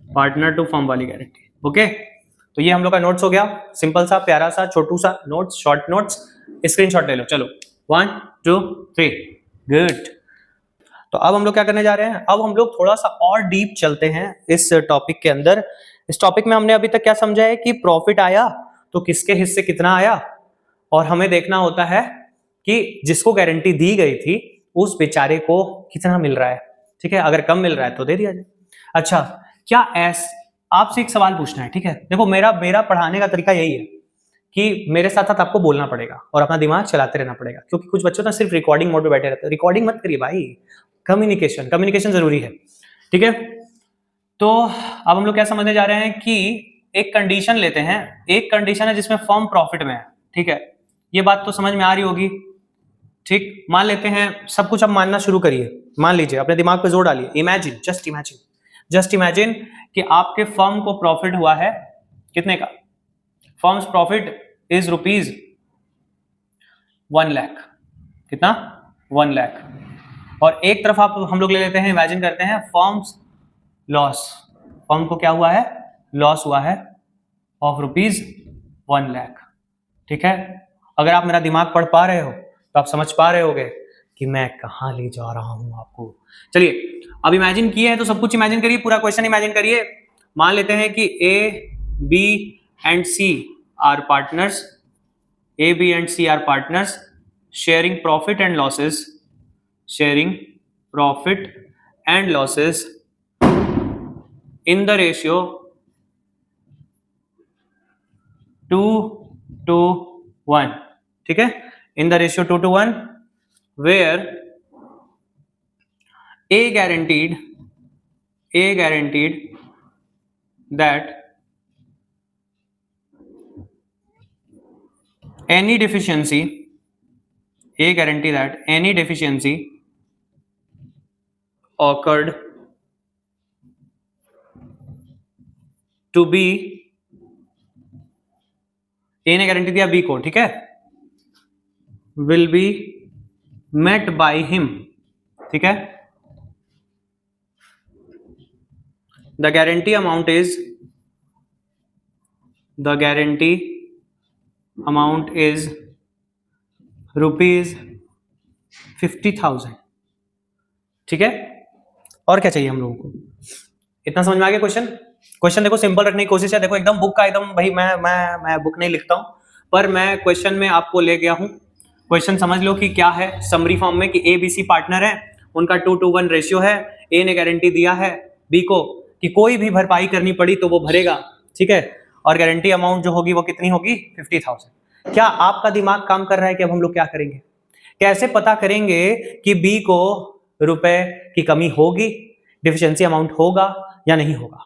Speaker 1: partner to firm वाली गारंटी। ओके, तो ये हम लोग का नोट्स हो गया, सिंपल सा प्यारा सा छोटू सा नोट्स, शॉर्ट नोट्स। स्क्रीनशॉट ले लो, चलो 1 2 3 गुड। तो अब हम लोग क्या करने जा रहे हैं? अब हम लोग थोड़ा सा और डीप चलते हैं इस टॉपिक के अंदर। इस टॉपिक में हमने अभी तक क्या समझा है कि प्रॉफिट आया तो किसके हिस्से कितना आया, और हमें देखना होता है कि जिसको गारंटी दी गई थी उस बेचारे को कितना मिल रहा है। ठीक है, अगर कम मिल रहा है तो दे दिया जाए। अच्छा, क्या आपसे एक सवाल पूछना है, ठीक है? देखो मेरा पढ़ाने का तरीका यही है कि मेरे साथ साथ आपको बोलना पड़ेगा और अपना दिमाग चलाते रहना पड़ेगा, क्योंकि कुछ बच्चों तो सिर्फ रिकॉर्डिंग मोड पे बैठे रहते हैं। रिकॉर्डिंग मत करिए भाई, कम्युनिकेशन जरूरी है। ठीक है, तो अब हम लोग क्या समझने जा रहे हैं कि एक कंडीशन लेते हैं। एक कंडीशन है जिसमें फर्म प्रॉफिट में है। ठीक है, ये बात तो समझ में आ रही होगी। ठीक, मान लेते हैं, सब कुछ अब मानना शुरू करिए। मान लीजिए, अपने दिमाग पे जोर डालिए। इमेजिन, जस्ट इमेजिन कि आपके फर्म को प्रॉफिट हुआ है कितने का? Firms profit is rupees 1 lakh. कितना? 1 लाख। और एक तरफ आप हम लोग ले लेते हैं, इमेजिन करते हैं फर्म्स लॉस। फर्म को क्या हुआ है? लॉस हुआ है ऑफ रुपीज 1 लाख। ठीक है, अगर आप मेरा दिमाग पढ़ पा रहे हो तो आप समझ पा रहे होगे कि मैं कहां ले जा रहा हूं आपको। चलिए, अब इमेजिन किए हैं तो सब कुछ इमेजिन करिए, पूरा क्वेश्चन इमेजिन करिए। मान लेते हैं कि A B and C are partners, A B and C are partners sharing profit and losses, sharing profit and losses in the ratio 2:1। ठीक है, in the ratio 2:1 where A guaranteed that any deficiency occurred to be, ए ने guarantee दिया B को, ठीक है, will be met by him. ठीक है, the guarantee amount is rupees 50,000। ठीक है, और क्या चाहिए हम लोगों को? इतना समझ में आ गया क्वेश्चन देखो सिंपल रखने की कोशिश है। देखो एकदम बुक का एकदम, भाई मैं बुक नहीं लिखता हूं, पर मैं क्वेश्चन में आपको ले गया हूं। क्वेश्चन समझ लो कि क्या है समरी फॉर्म में, कि ए बी सी पार्टनर है, उनका 2:1 रेशियो है। ए ने गारंटी दिया है बी को कि कोई भी भरपाई करनी पड़ी तो वो भरेगा। ठीक है, और गारंटी अमाउंट जो होगी वो कितनी होगी? 50,000। क्या आपका दिमाग काम कर रहा है कि अब हम लोग क्या करेंगे? कैसे पता करेंगे कि बी को रुपए की कमी होगी, डिफिशियंसी अमाउंट होगा या नहीं होगा?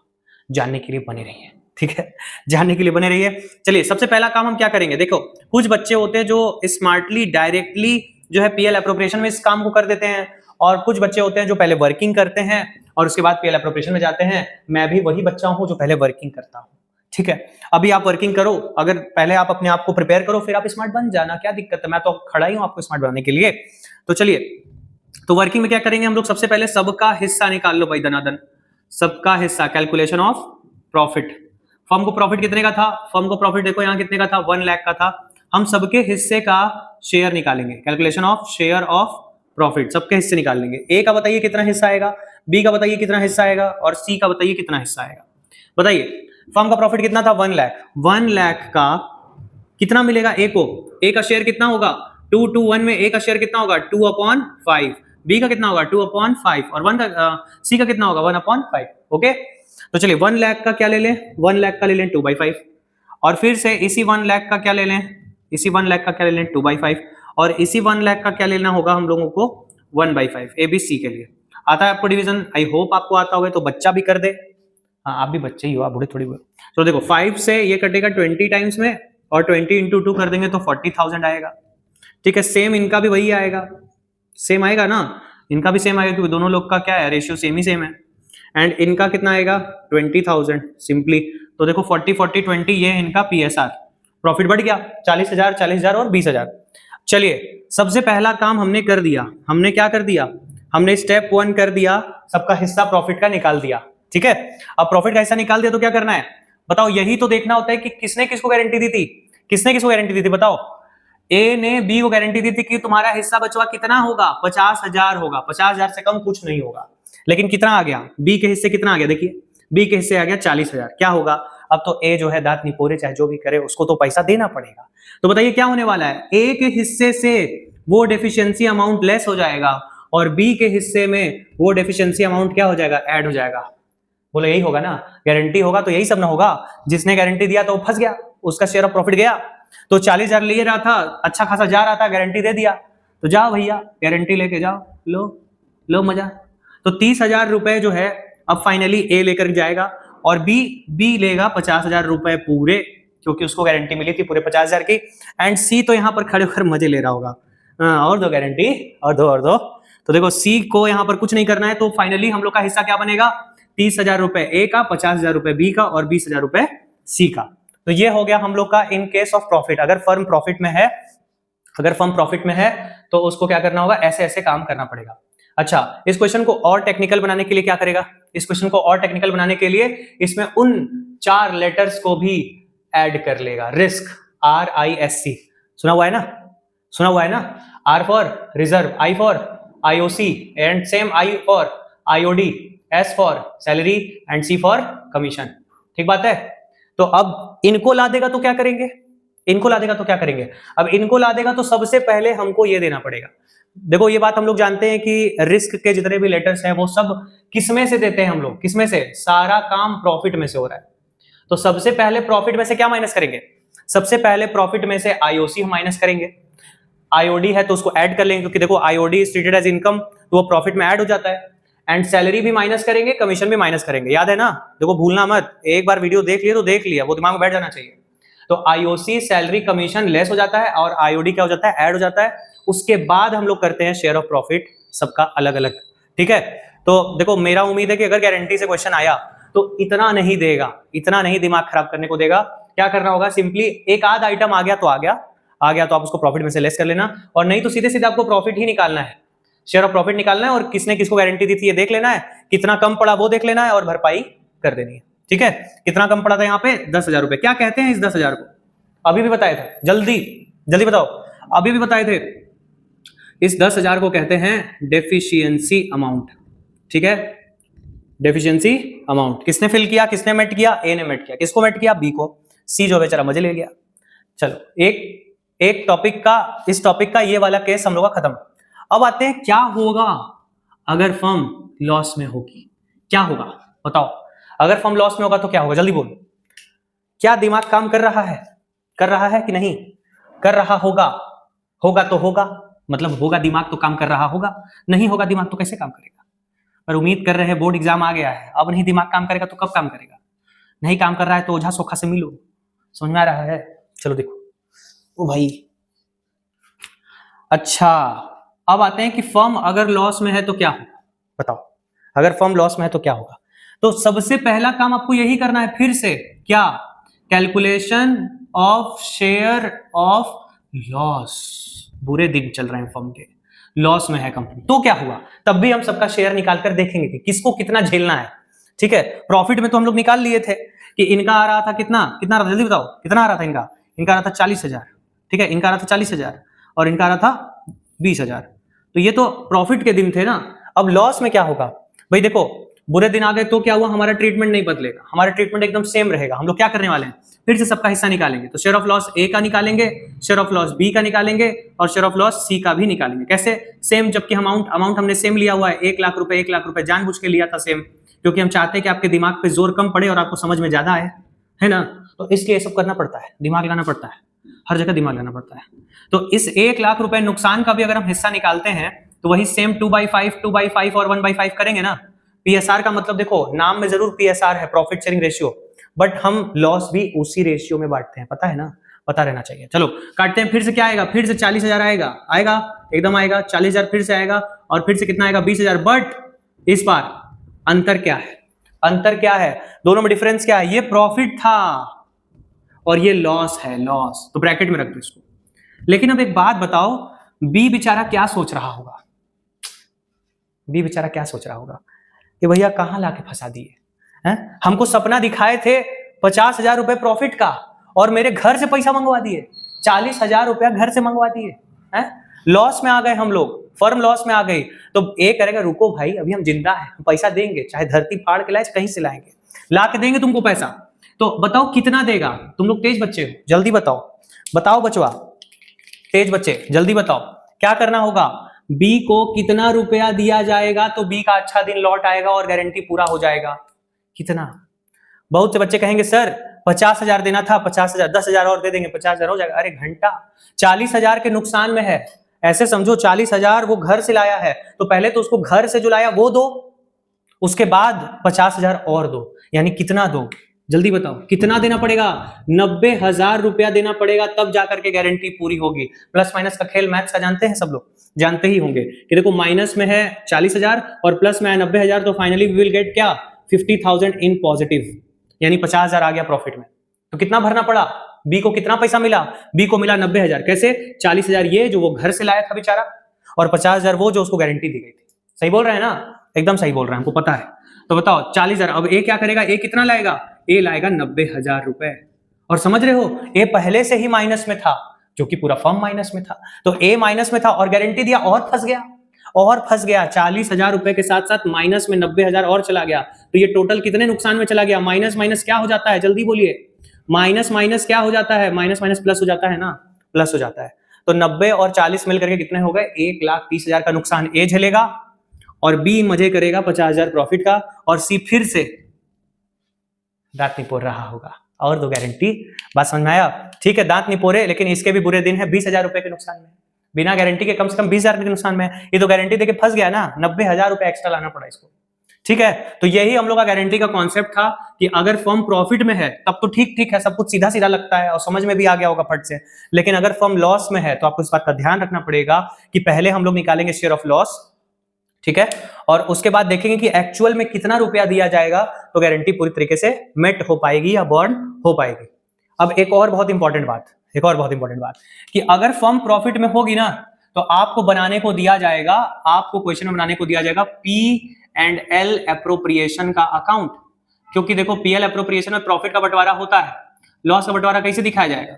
Speaker 1: जानने के लिए बने रहिए। ठीक है, जानने के लिए बने रहिए। चलिए, सबसे पहला काम हम क्या करेंगे? देखो, कुछ बच्चे होते हैं जो स्मार्टली डायरेक्टली जो है पीएल एप्रोप्रिएशन में इस काम को कर देते हैं, और कुछ बच्चे होते हैं जो पहले वर्किंग करते हैं और उसके बाद पीएल एप्रोप्रिएशन में जाते हैं। मैं भी वही बच्चा हूं जो पहले वर्किंग करता हूं। ठीक है, अभी आप वर्किंग करो, अगर पहले आप अपने आप को प्रिपेयर करो फिर आप स्मार्ट बन जाना, क्या दिक्कत है? मैं तो खड़ा ही हूं आपको स्मार्ट बनाने के लिए। तो चलिए, तो वर्किंग में क्या करेंगे हम लोग? सबसे पहले सबका हिस्सा निकाल लो भाई, दनादन सबका हिस्सा। Calculation of profit. फर्म को प्रॉफिट कितने का था? फर्म को प्रॉफिट देखो यहाँ कितने का था? 1 लाख का था। हम सबके हिस्से का शेयर निकालेंगे। Calculation of share of profit, सबके हिस्से निकाल लेंगे। ए का बताइए कितना हिस्सा आएगा, बी का बताइए कितना हिस्सा आएगा, और सी का बताइए कितना हिस्सा आएगा। बताइए, फर्म का प्रॉफिट कितना था? 1 लाख। 1 लाख का कितना मिलेगा ए को? ए का शेयर कितना होगा? 2:1 में ए का शेयर कितना होगा? 2/5। बी का कितना होगा? 2/5। और सी का कितना होगा? 1/5। ओके, तो चलिए 1 लाख का क्या ले लें? 1 लाख का ले लें 2/5। और फिर से इसी 1 लाख का क्या ले लें, इसी 1 लाख का क्या ले लें 2/5, और इसी 1 लाख का क्या लेना होगा हम लोगों को 1/5 ABC के लिए। आता है आपको डिवीजन? आई होप आपको आता होगा, तो बच्चा भी कर दे। हाँ आप भी बच्चे ही हो, आप बूढ़े थोड़ी हुए। तो देखो 5 से ये कटेगा 20 टाइम्स में, और 20 इंटू 2 कर देंगे तो 40,000 आएगा। ठीक है, सेम इनका भी वही आएगा, सेम आएगा ना, इनका भी सेम आएगा क्योंकि दोनों लोग का क्या है, रेशियो सेम ही सेम है। एंड इनका कितना आएगा 20,000 सिंपली। तो देखो 40 40 20 ये है इनका PSR, प्रॉफिट बढ़ गया 40,000 40,000 और 20,000। चलिए सबसे पहला काम हमने कर दिया, हमने क्या कर दिया, हमने स्टेप 1 कर दिया, सबका हिस्सा प्रॉफिट का निकाल दिया। ठीक है, अब प्रॉफिट का हिस्सा निकाल दिया तो क्या करना है बताओ, यही तो देखना होता है कि किसने किसको गारंटी दी थी, किसने किसको गारंटी दी थी बताओ। ए ने बी को गारंटी दी थी कि तुम्हारा हिस्सा बचवा कितना होगा 50,000 होगा, 50,000 से कम कुछ नहीं होगा। लेकिन कितना आ गया, बी के हिस्से कितना आ गया, देखिए बी के हिस्से आ गया 40,000। क्या होगा अब तो ए जो है दांत निपोरे चाहे जो भी करे उसको तो पैसा देना पड़ेगा। तो बताइए क्या होने वाला है, ए के हिस्से से वो डेफिशिएंसी अमाउंट लेस हो जाएगा और बी के हिस्से में वो डेफिशिएंसी अमाउंट क्या हो जाएगा, ऐड हो जाएगा। बोलो यही होगा ना, गारंटी होगा तो यही सब ना होगा। जिसने गारंटी दिया तो फंस गया, उसका शेयर ऑफ प्रॉफिट गया। तो 40,000 ले रहा था, अच्छा खासा जा रहा था, गारंटी दे दिया, तो जाओ भैया गारंटी लेके जाओ, लो लो मजा। तो 30,000 रुपए जो है अब फाइनली ए लेकर जाएगा और बी लेगा 50,000 रुपए पूरे, क्योंकि उसको गारंटी मिली थी पूरे 50,000 की। एंड सी तो यहाँ पर खड़े होकर मजे ले रहा होगा, और दो गारंटी, और दो। तो देखो सी को यहाँ पर कुछ नहीं करना है, तो फाइनली हम लोग का हिस्सा क्या बनेगा 30,000 रुपए ए का, 50,000 रुपए बी का और 20,000 रुपए सी का। तो ये हो गया हम लोग का इन केस ऑफ प्रॉफिट। अगर फर्म प्रॉफिट में है, अगर फर्म प्रॉफिट में है तो उसको क्या करना होगा, ऐसे ऐसे काम करना पड़ेगा। अच्छा, इस क्वेश्चन को और टेक्निकल बनाने के लिए क्या करेगा, इस क्वेश्चन को और टेक्निकल बनाने के लिए इसमें उन 4 लेटर्स को भी ऐड कर लेगा, रिस्क RISC, सुना हुआ है ना, सुना हुआ है ना। R for reserve, I for IOC and same I for IOD, S for salary and C for commission. ठीक बात है। तो अब इनको ला देगा तो क्या करेंगे, इनको ला देगा तो क्या करेंगे, अब इनको ला देगा तो सबसे पहले हमको ये देना पड़ेगा। देखो ये बात हम लोग जानते हैं कि रिस्क के जितने भी लेटर्स हैं वो सब किसमें से देते हैं हम लोग, किसमें से, सारा काम प्रॉफिट में से हो रहा है। तो सबसे पहले प्रॉफिट में से क्या माइनस करेंगे, सबसे पहले प्रॉफिट में से IOC हम माइनस करेंगे। IOD है तो उसको ऐड कर लेंगे, क्योंकि देखो IOD is treated as income, तो वो प्रॉफिट में ऐड हो जाता है। एंड सैलरी भी माइनस करेंगे, कमीशन भी माइनस करेंगे, याद है ना, देखो भूलना मत, एक बार वीडियो देख लिया तो देख लिया, वो दिमाग में बैठ जाना चाहिए। तो IOC सैलरी कमीशन लेस हो जाता है और IOD क्या हो जाता है, ऐड हो जाता है। उसके बाद हम लोग करते हैं शेयर ऑफ प्रॉफिट, सबका अलग अलग। ठीक है, तो देखो मेरा उम्मीद है कि अगर गारंटी से क्वेश्चन आया तो इतना नहीं देगा, इतना नहीं दिमाग खराब करने को देगा। क्या करना होगा, सिंपली एक आध आइटम आ गया तो आ गया तो आप उसको प्रॉफिट में से लेस कर लेना, और नहीं तो सीधे सीधे आपको प्रॉफिट ही निकालना है, शेयर ऑफ प्रॉफिट निकालना है, और किसने किसको गारंटी दी थी ये देख लेना है, कितना कम पड़ा वो देख लेना है और भरपाई कर देनी है। ठीक है, कितना कम पड़ा था यहाँ पे 10,000 रुपए। क्या कहते हैं इस 10,000 को, अभी भी बताए थे, जल्दी जल्दी बताओ, अभी भी बताए थे। इस 10,000 को कहते हैं डेफिशिएंसी अमाउंट। ठीक है, डेफिशिएंसी अमाउंट किसने फिल किया, किसने मेट किया, ए ने मेट किया, किसको मेट किया, बी को। सी जो बेचारा मजे ले गया। चलो एक टॉपिक का, इस टॉपिक का ये वाला केस हम लोग का खत्म। अब आते हैं क्या होगा अगर फर्म लॉस में होगी, क्या होगा बताओ, अगर फर्म लॉस में होगा तो क्या होगा, जल्दी बोलो। क्या दिमाग काम कर रहा है, कर रहा है कि नहीं कर रहा होगा, होगा तो होगा, मतलब होगा, दिमाग तो काम कर रहा होगा, नहीं होगा दिमाग तो कैसे काम करेगा। पर उम्मीद कर रहे हैं बोर्ड एग्जाम आ गया है, अब नहीं दिमाग काम करेगा तो कब काम करेगा, नहीं काम कर रहा है तो ओझा सोखा से मिलो, समझ में आ रहा है। चलो देखो ओ भाई, अच्छा अब आते हैं कि फर्म अगर लॉस में है तो क्या होगा बताओ, अगर फर्म लॉस में है तो क्या होगा। तो सबसे पहला काम आपको यही करना है, फिर से क्या, calculation of share of loss. बुरे दिन चल रहे हैं फर्म के, लॉस में है कंपनी, तो क्या हुआ, तब भी हम सबका शेयर निकालकर देखेंगे कि किसको कितना झेलना है। ठीक है, प्रॉफिट में तो हम लोग निकाल लिए थे कि इनका आ रहा था कितना, कितना आ रहा था, जल्दी बताओ कितना आ रहा था इनका, इनका आ रहा था 40,000। ठीक है, इनका आ रहा था 40,000 और इनका आ रहा था 20,000। तो ये तो प्रॉफिट के दिन थे ना। अब लॉस में क्या होगा भाई, देखो बुरे दिन आ गए तो क्या हुआ, हमारा ट्रीटमेंट नहीं बदलेगा, हमारा ट्रीटमेंट एकदम सेम रहेगा। हम लोग क्या करने वाले हैं, फिर से सबका हिस्सा निकालेंगे। तो शेयर ऑफ लॉस ए का निकालेंगे, शेयर ऑफ लॉस बी का निकालेंगे और शेयर ऑफ लॉस सी का भी निकालेंगे। कैसे, सेम, जबकि अमाउंट हमने सेम लिया हुआ है, 1 लाख रुपए, 1 लाख रुपए जानबूझ के लिया था सेम, क्योंकि हम चाहते हैं कि आपके दिमाग पे जोर कम पड़े और आपको समझ में ज्यादा आए, है ना। तो इसलिए ये सब करना पड़ता है, दिमाग लगाना पड़ता है, हर जगह दिमाग लगाना पड़ता है। तो इस 1 लाख रुपए नुकसान का भी अगर हम हिस्सा निकालते हैं तो वही सेम 2/5 और 1/5 करेंगे ना। पीएसआर का मतलब देखो, नाम में जरूर पीएसआर है, प्रॉफिट शेयरिंग रेशियो, बट हम लॉस भी उसी रेशियो में बांटते हैं, पता है ना, पता रहना चाहिए। चलो काटते हैं, फिर से क्या आएगा, फिर से 40,000 आएगा एकदम आएगा 40,000, फिर से आएगा और फिर से कितना आएगा 20,000। बट इस बार अंतर क्या है, अंतर क्या है, दोनों में डिफरेंस क्या है, ये प्रॉफिट था और ये लॉस है, लॉस, तो ब्रैकेट में रख दो इसको। लेकिन अब एक बात बताओ, बी बेचारा क्या सोच रहा होगा, बी बेचारा क्या सोच रहा होगा कि भैया कहां लाके फंसा दिए हैं, हमको सपना दिखाए थे 50,000 रुपए प्रॉफिट का और मेरे घर से पैसा मंगवा दिए, 40,000 रुपया घर से मंगवा दिए हैं, लॉस में आ गए हम लोग, फर्म लॉस में आ गई। तो ए करेगा रुको भाई, अभी हम जिंदा हैं, पैसा देंगे, चाहे धरती फाड़ के लाए, कहीं से लाएंगे, ला के देंगे तुमको पैसा। तो बताओ कितना देगा, तुम लोग तेज बच्चे हो, जल्दी बताओ, बताओ बचवा, तेज बच्चे जल्दी बताओ, क्या करना होगा, बी को कितना रुपया दिया जाएगा तो बी का अच्छा दिन लौट आएगा और गारंटी पूरा हो जाएगा, कितना। बहुत से बच्चे कहेंगे सर 50,000 देना था, 50,000, 10,000 और दे देंगे, 50,000 हो जाएगा। अरे घंटा, 40,000 के नुकसान में है, ऐसे समझो 40,000 वो घर से लाया है, तो पहले तो उसको घर से जो लाया वो दो, उसके बाद 50,000 और दो, यानी कितना दो, जल्दी बताओ कितना देना पड़ेगा, 90,000 रुपया देना पड़ेगा, तब जाकर के गारंटी पूरी होगी। प्लस माइनस का खेल मैथ्स का जानते हैं सब लोग, जानते ही होंगे कि देखो माइनस में है 40,000 और प्लस में है 90,000, तो फाइनली वी विल गेट क्या 50,000 इन पॉजिटिव, यानी 50,000 आ गया प्रॉफिट में। तो कितना भरना पड़ा, बी को कितना पैसा मिला, बी को मिला 90,000, कैसे, 40,000 ये जो वो घर से लाया था बेचारा और 50,000 वो जो उसको गारंटी दी गई थी। सही बोल रहे हैं ना, एकदम सही बोल रहे हैं, हमको पता है। तो बताओ 40,000, अब ए क्या करेगा, ए कितना लाएगा, ए लाएगा 90,000 रुपए, और समझ रहे हो ए पहले से ही माइनस में था, जो कि पूरा फर्म माइनस में था, तो ए माइनस में था और गारंटी दिया और फंस गया, और फंस गया, 40,000 रुपए के साथ साथ माइनस में 90,000 और चला गया, तो ये टोटल कितने नुकसान में चला गया, माइनस माइनस क्या हो जाता है, जल्दी बोलिए, माइनस माइनस क्या हो जाता है, माइनस माइनस प्लस हो जाता है ना, प्लस हो जाता है। तो 90 और 40 मिलकर के कितने हो गए, 1,30,000 का नुकसान ए झेलेगा और बी मजे करेगा 50,000 प्रॉफिट का, और सी फिर से दांत निपोर रहा होगा और दो गारंटी। बात समझ में आया, ठीक है, दांत निपोरे, लेकिन इसके भी बुरे दिन है, 20,000 रुपए के नुकसान में, बिना गारंटी के कम से कम 20,000 के नुकसान में, ये तो गारंटी देके फंस गया ना, 90,000 रुपए एक्स्ट्रा लाना पड़ा इसको, ठीक है। तो यही हम लोग का गारंटी का कॉन्सेप्ट था कि अगर फर्म प्रॉफिट में है तब तो ठीक ठीक है, सब कुछ सीधा सीधा लगता है और समझ में भी आ गया होगा फट से, लेकिन अगर फर्म लॉस में है तो आपको इस बात का ध्यान रखना पड़ेगा कि पहले हम लोग निकालेंगे शेयर ऑफ लॉस, ठीक है, और उसके बाद देखेंगे कि एक्चुअल में कितना रुपया दिया जाएगा, तो गारंटी पूरी तरीके से मेट हो पाएगी या बर्न हो पाएगी। अब एक और बहुत इंपॉर्टेंट बात, एक और बहुत इंपॉर्टेंट बात, कि अगर फर्म प्रॉफिट में होगी ना तो आपको बनाने को दिया जाएगा, आपको क्वेश्चन में बनाने को दिया जाएगा P&L एप्रोप्रिएशन का अकाउंट, क्योंकि देखो पीएल एप्रोप्रिएशन में प्रॉफिट का बंटवारा होता है, लॉस का बंटवारा कैसे दिखाया जाएगा,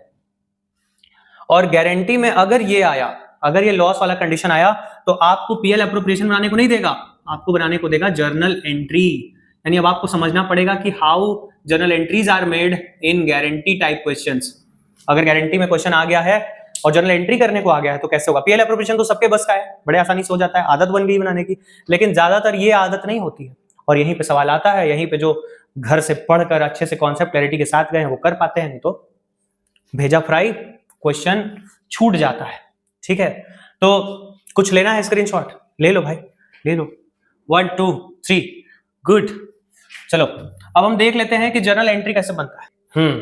Speaker 1: और गारंटी में अगर ये आया, अगर ये लॉस वाला कंडीशन आया तो आपको पीएल एप्रोप्रिएशन बनाने को नहीं देगा, आपको बनाने को देगा जर्नल एंट्री। यानी अब आपको समझना पड़ेगा कि how journal entries are made in guarantee type questions. अगर गारंटी में क्वेश्चन आ गया है और जर्नल एंट्री करने को आ गया है तो कैसे होगा। पीएल एप्रोप्रिएशन तो सबके बस का है, बड़े आसानी से हो जाता है, आदत बन गई बनाने की, लेकिन ज्यादातर ये आदत नहीं होती है और यहीं पे सवाल आता है, यहीं पे जो घर से पढ़कर अच्छे से कॉन्सेप्ट क्लैरिटी के साथ गए हैं वो कर पाते हैं, नहीं तो भेजा फ्राई क्वेश्चन छूट जाता है, ठीक है। तो कुछ लेना है स्क्रीनशॉट, ले लो भाई, ले लो, 1 2 3 गुड। चलो अब हम देख लेते हैं कि जर्नल एंट्री कैसे बनता है।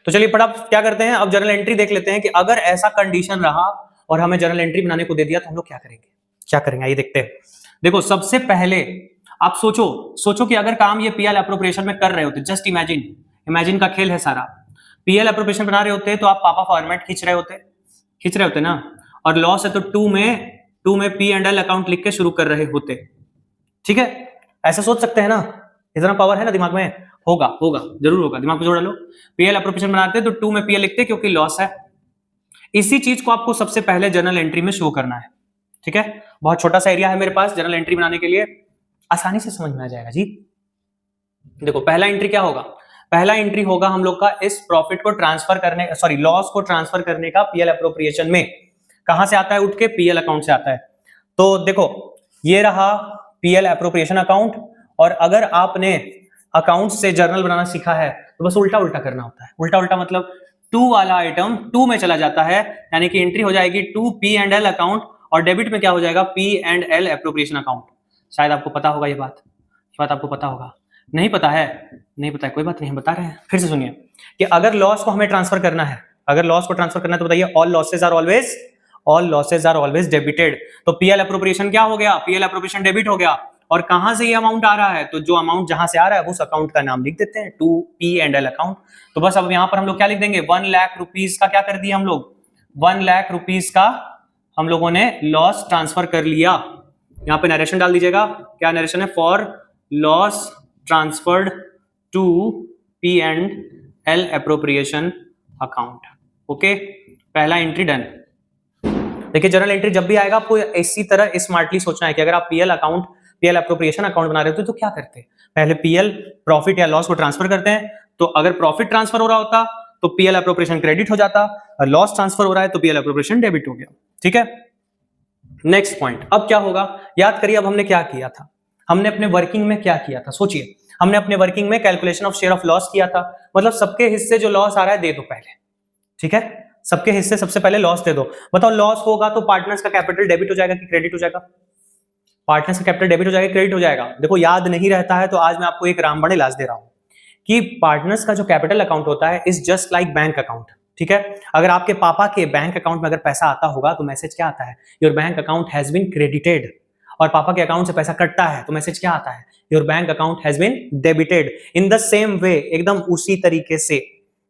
Speaker 1: तो चलिए पढ़ा क्या करते हैं, अब जर्नल एंट्री देख लेते हैं कि अगर ऐसा कंडीशन रहा और हमें जर्नल एंट्री बनाने को दे दिया तो हम लोग क्या करेंगे, क्या करेंगे, ये देखते हैं। देखो सबसे पहले आप सोचो कि अगर काम ये पीएल एप्रोप्रिएशन में कर रहे होते, जस्ट इमेजिन का खेल है सारा, पीएल एप्रोप्रिएशन बना रहे होते तो आप पापा फॉर्मेट खींच रहे होते ना, और लॉस है तो 2 में P&L अकाउंट लिख के शुरू कर रहे होते, ठीक है। ऐसा सोच सकते हैं ना, इतना पावर है ना दिमाग में, होगा जरूर होगा, दिमाग में जोड़ लो। पीएल एप्रोप्रिएशन बनाते तो 2 में पीएल लिखते क्योंकि लॉस है। इसी चीज को आपको सबसे पहले जर्नल एंट्री में शो करना है, ठीक है। बहुत छोटा सा एरिया है मेरे पास जर्नल एंट्री बनाने के लिए, आसानी से समझ में आ जाएगा जी। देखो पहला एंट्री क्या होगा, पहला एंट्री होगा हम लोग का इस प्रॉफिट को ट्रांसफर करने, सॉरी लॉस को ट्रांसफर करने का पीएल एप्रोप्रिएशन में। कहां से आता है, उठ के पीएल अकाउंट से आता है। तो देखो ये रहा पीएल एप्रोप्रिएशन अकाउंट, और अगर आपने अकाउंट से जर्नल बनाना सीखा है तो बस उल्टा उल्टा करना होता है। उल्टा उल्टा मतलब टू वाला आइटम टू में चला जाता है, यानी कि एंट्री हो जाएगी to P and L account, और डेबिट में क्या हो जाएगा P and L appropriation account. शायद आपको पता होगा ये बात आपको पता होगा। नहीं पता है, नहीं पता है, कोई बात नहीं, हम बता रहे हैं। फिर से सुनिए कि अगर लॉस को हमें ट्रांसफर करना है, अगर लॉस को ट्रांसफर करना है तो बताइए all losses are always debited. तो पीएल एप्रोप्रिएशन क्या हो गया, पीएल एप्रोप्रिएशन डेबिट हो गया। और कहां से ये अमाउंट आ रहा है, तो जो अमाउंट जहां से आ रहा है उस अकाउंट का नाम लिख देते हैं, to P and L account. तो बस अब यहां पर हम लोग क्या लिख देंगे, 1 लाख रुपीस का क्या कर दिया हम लोग, 1 लाख रुपीस का हम लोगों ने लॉस ट्रांसफर कर लिया। यहां पे नरेशन डाल दीजिएगा, क्या नरेशन है, for loss transferred to P and L appropriation account. Okay, पहला एंट्री डन। देखिए जर्नल एंट्री जब भी आएगा आपको इसी तरह स्मार्टली सोचना है कि अगर आप PL account, PL appropriation account बना रहे हो तो क्या करते हैं, पहले पीएल प्रॉफिट या लॉस को ट्रांसफर करते हैं। तो अगर प्रॉफिट ट्रांसफर हो रहा होता तो पीएल एप्रोप्रिएशन क्रेडिट हो जाता, और लॉस ट्रांसफर हो रहा है तो पीएल एप्रोप्रिएशन डेबिट हो गया। ठीक है, नेक्स्ट पॉइंट। अब क्या होगा, याद करिए अब हमने क्या किया था, हमने अपने वर्किंग में क्या किया था, सोचिए हमने अपने वर्किंग में calculation of share of loss किया था। मतलब सबके हिस्से जो लॉस आ रहा है दे दो पहले, ठीक है, सबके हिस्से सबसे पहले लॉस दे दो। बताओ लॉस होगा तो पार्टनर्स का कैपिटल डेबिट हो जाएगा कि क्रेडिट हो जाएगा, पार्टनर्स का कैपिटल डेबिट हो जाएगा, क्रेडिट हो जाएगा। देखो याद नहीं रहता है तो आज मैं आपको एक रामबाण इलाज दे रहा हूं कि पार्टनर्स का जो कैपिटल अकाउंट होता है is just like bank account. ठीक है, अगर आपके पापा के बैंक अकाउंट में अगर पैसा आता होगा तो मैसेज क्या आता है, your bank account has been credited. और पापा के अकाउंट से पैसा कटता है तो मैसेज क्या आता है, your bank account has been debited. In the same way, एकदम उसी तरीके से,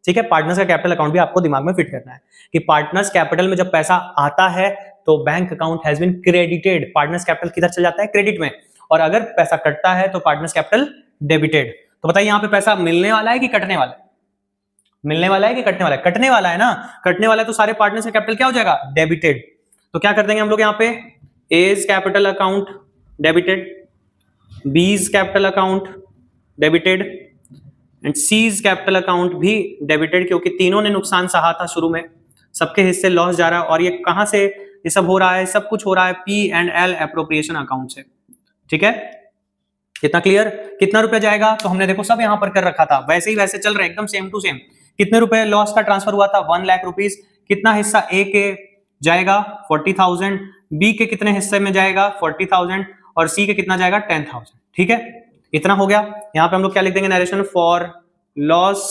Speaker 1: ठीक है, पार्टनर्स का कैपिटल अकाउंट भी आपको दिमाग में फिट करना है कि पार्टनर्स कैपिटल में जब पैसा आता है तो bank account has been credited, partners capital किधर चल जाता है, क्रेडिट में। और अगर पैसा कटता है तो पार्टनर्स कैपिटल डेबिटेड। तो बताइए यहां पे पैसा मिलने वाला है कि कटने वाला है, मिलने वाला है कि कटने वाला है, कटने वाला है ना, कटने वाला है तो सारे पार्टनर्स का कैपिटल क्या हो जाएगा, डेबिटेड। तो क्या कर देंगे हम लोग यहाँ पे, A's capital account debited, B's capital account debited and C's capital account भी डेबिटेड, क्योंकि तीनों ने नुकसान सहा था शुरू में, सबके हिस्से लॉस जा रहा है। और ये कहां से ये सब हो रहा है, सब कुछ हो रहा है P and L appropriation account से। ठीक है, कितना क्लियर, कितना रुपया जाएगा, तो हमने देखो सब यहां पर कर रखा था, वैसे ही वैसे चल रहा है एकदम सेम टू सेम। कितने रुपए लॉस का ट्रांसफर हुआ था, 1 लाख रुपीस। कितना हिस्सा ए के जाएगा 40,000, बी के कितने हिस्से में जाएगा 40,000, और सी के कितना जाएगा 10,000। ठीक है, इतना हो गया। यहां पे हम लोग क्या लिख देंगे, narration for loss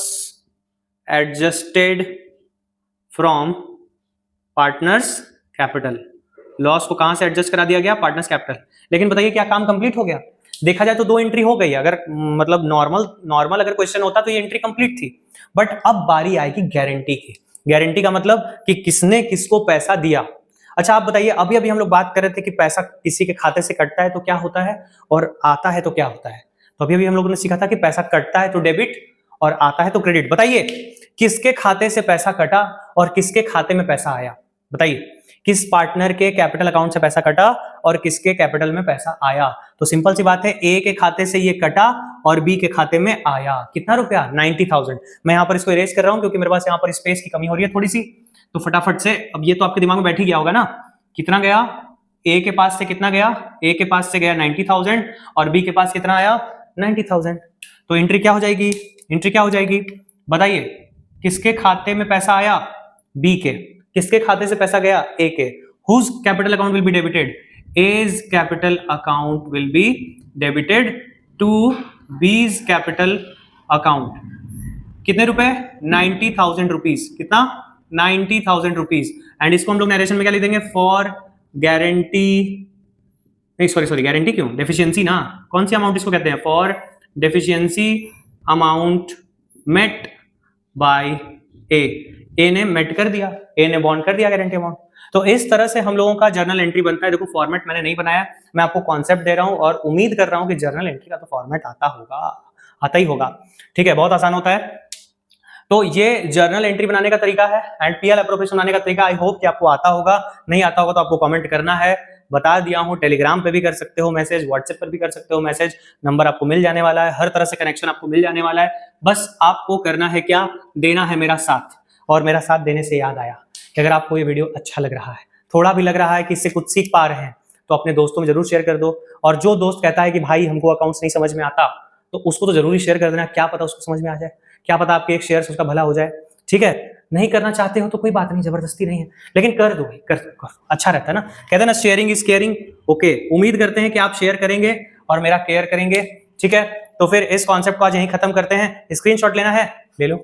Speaker 1: adjusted from partners capital. Loss को कहां से एडजस्ट करा दिया गया, पार्टनर्स कैपिटल। लेकिन बताइए क्या काम कंप्लीट हो गया, देखा जाए तो 2 एंट्री हो गई। अगर मतलब नॉर्मल अगर क्वेश्चन होता तो ये एंट्री कंप्लीट थी, बट अब बारी आएगी गारंटी की। गारंटी का मतलब कि किसने किसको पैसा दिया। अच्छा आप बताइए, अभी अभी हम लोग बात कर रहे थे कि पैसा किसी के खाते से कटता है तो क्या होता है, और आता है तो क्या होता है। तो अभी अभी हम लोगों ने सीखा था कि पैसा कटता है तो डेबिट और आता है तो क्रेडिट। बताइए किसके खाते से पैसा कटा और किसके खाते में पैसा आया, बताइए किस पार्टनर के कैपिटल अकाउंट से पैसा कटा और किसके कैपिटल में पैसा आया। तो सिंपल सी बात है, ए के खाते से ये कटा और बी के खाते में आया। कितना रुपया, 90,000। मैं यहां पर इसको इरेज कर रहा हूं क्योंकि मेरे पास यहां पर स्पेस की कमी हो रही है थोड़ी सी, तो फटाफट से। अब ये तो आपके दिमाग में बैठ ही गया होगा ना, कितना गया, ए के पास से कितना गया, ए के पास से गया 90,000 और बी के पास कितना आया 90,000। तो एंट्री क्या हो जाएगी, एंट्री क्या हो जाएगी, बताइए किसके खाते में पैसा आया, बी के, किसके खाते से पैसा गया, ए के। Whose capital account will be debited, A's capital account will be debited to B's capital account. कितने रुपए, 90,000 रुपीज। कितना, 90,000 रुपीज। एंड इसको हम लोग नरेशन में क्या लिख देंगे, फॉर गारंटी, नहीं सॉरी गारंटी क्यों, डेफिशिएंसी ना, कौन सी अमाउंट इसको कहते हैं, for deficiency amount met by A ने मेट कर दिया, ए ने बॉन्ड कर दिया गारंटी अमाउंट। तो इस तरह से हम लोगों का जर्नल एंट्री बनता है। देखो फॉर्मेट मैंने नहीं बनाया, मैं आपको कॉन्सेप्ट दे रहा हूं और उम्मीद कर रहा हूं कि जर्नल एंट्री का तो फॉर्मेट आता होगा, आता ही होगा। ठीक है, बहुत आसान होता है। तो ये जर्नल एंट्री बनाने का तरीका है एंड पीएल एप्रोप्रिएशन बनाने का तरीका। आई होप कि आपको आता होगा, नहीं आता होगा तो आपको कमेंट करना है, बता दिया हूं। टेलीग्राम पे भी कर सकते हो मैसेज, व्हाट्सएप पर भी कर सकते हो मैसेज, नंबर आपको मिल जाने वाला है, हर तरह से कनेक्शन आपको मिल जाने वाला है। बस आपको करना है क्या, देना है मेरा साथ। और मेरा साथ देने से याद आया कि अगर आपको ये वीडियो अच्छा लग रहा है, थोड़ा भी लग रहा है कि इससे कुछ सीख पा रहे हैं, तो अपने दोस्तों में जरूर शेयर कर दो। और जो दोस्त कहता है कि भाई हमको अकाउंट्स नहीं समझ में आता, तो उसको तो जरूरी शेयर कर देना, क्या पता उसको समझ में आ जाए, क्या पता आपके एक शेयर से उसका भला हो जाए। ठीक है, नहीं करना चाहते हो तो कोई बात नहीं, जबरदस्ती नहीं है, लेकिन कर दो भाई, कर दो, अच्छा रहता है ना, कहते हैं ना शेयरिंग इज केयरिंग। ओके, उम्मीद करते हैं कि आप शेयर करेंगे और मेरा केयर करेंगे। ठीक है, तो फिर इस कॉन्सेप्ट को आज यहीं खत्म करते हैं। स्क्रीनशॉट लेना है ले लो,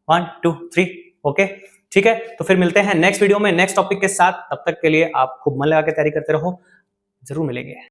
Speaker 1: 1 2 3। ओके ठीक है, तो फिर मिलते हैं नेक्स्ट वीडियो में नेक्स्ट टॉपिक के साथ। तब तक के लिए आप खूब मन लगा के तैयारी करते रहो, जरूर मिलेंगे।